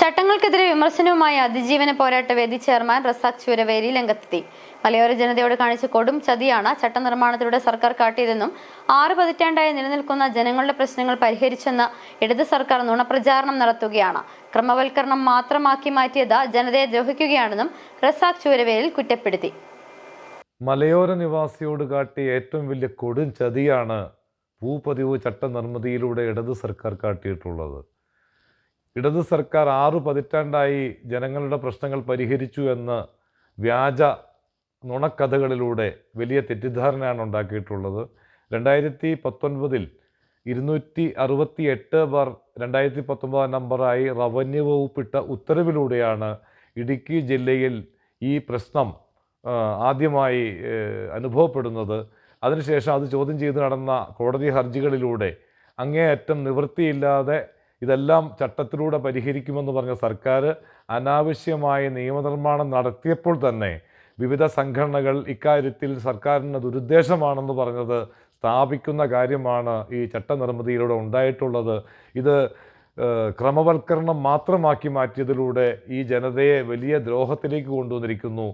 ചട്ടങ്ങൾക്കെതിരെ വിമർശനവുമായി അതിജീവന പോരാട്ട വേദി ചെയർമാൻ റസാഖ് ചൂരവേരി രംഗത്തെത്തി. മലയോര ജനതയോട് കാണിച്ച കൊടും ചതിയാണ് ചട്ടനിർമ്മാണത്തിലൂടെ സർക്കാർ കാട്ടിയതെന്നും 6 പതിറ്റാണ്ടായി നിലനിൽക്കുന്ന ജനങ്ങളുടെ പ്രശ്നങ്ങൾ പരിഹരിച്ചെന്ന് ഇടത് സർക്കാർ നുണപ്രചാരണം നടത്തുകയാണ്. ക്രമവൽക്കരണം മാത്രമാക്കി മാറ്റിയത് ജനതയെ ദ്രോഹിക്കുകയാണെന്നും റസാഖ് ചൂരവേരിൽ കുറ്റപ്പെടുത്തി. മലയോര നിവാസിയോട് കാട്ടിയ ഏറ്റവും വലിയ കൊടും ചതിയാണ് ഭൂപതിവ് ചട്ടനിർമ്മിതിയിലൂടെ ഇടത് സർക്കാർ കാട്ടിയിട്ടുള്ളത്. ഇടത് സർക്കാർ 6 പതിറ്റാണ്ടായി ജനങ്ങളുടെ പ്രശ്നങ്ങൾ പരിഹരിച്ചു എന്ന് വ്യാജ നുണക്കഥകളിലൂടെ വലിയ തെറ്റിദ്ധാരണയാണ് ഉണ്ടാക്കിയിട്ടുള്ളത്. 2019 268/2019 നമ്പറായി റവന്യൂ വകുപ്പിട്ട ഉത്തരവിലൂടെയാണ് ഇടുക്കി ജില്ലയിൽ ഈ പ്രശ്നം ആദ്യമായി അനുഭവപ്പെടുന്നത്. അതിനുശേഷം അത് ചോദ്യം ചെയ്ത് നടന്ന കോടതി ഹർജികളിലൂടെ അങ്ങേയറ്റം നിവൃത്തിയില്ലാതെ ഇതെല്ലാം ചട്ടത്തിലൂടെ പരിഹരിക്കുമെന്ന് പറഞ്ഞ സർക്കാർ അനാവശ്യമായ നിയമനിർമ്മാണം നടത്തിയപ്പോൾ തന്നെ വിവിധ സംഘടനകൾ ഇക്കാര്യത്തിൽ സർക്കാരിന് ദുരുദ്ദേശമാണെന്ന് പറഞ്ഞത് സ്ഥാപിക്കുന്ന കാര്യമാണ് ഈ ചട്ടനിർമ്മിതിയിലൂടെ ഉണ്ടായിട്ടുള്ളത്. ഇത് ക്രമവൽക്കരണം മാത്രമാക്കി മാറ്റിയതിലൂടെ ഈ ജനതയെ വലിയ ദ്രോഹത്തിലേക്ക് കൊണ്ടുവന്നിരിക്കുന്നു.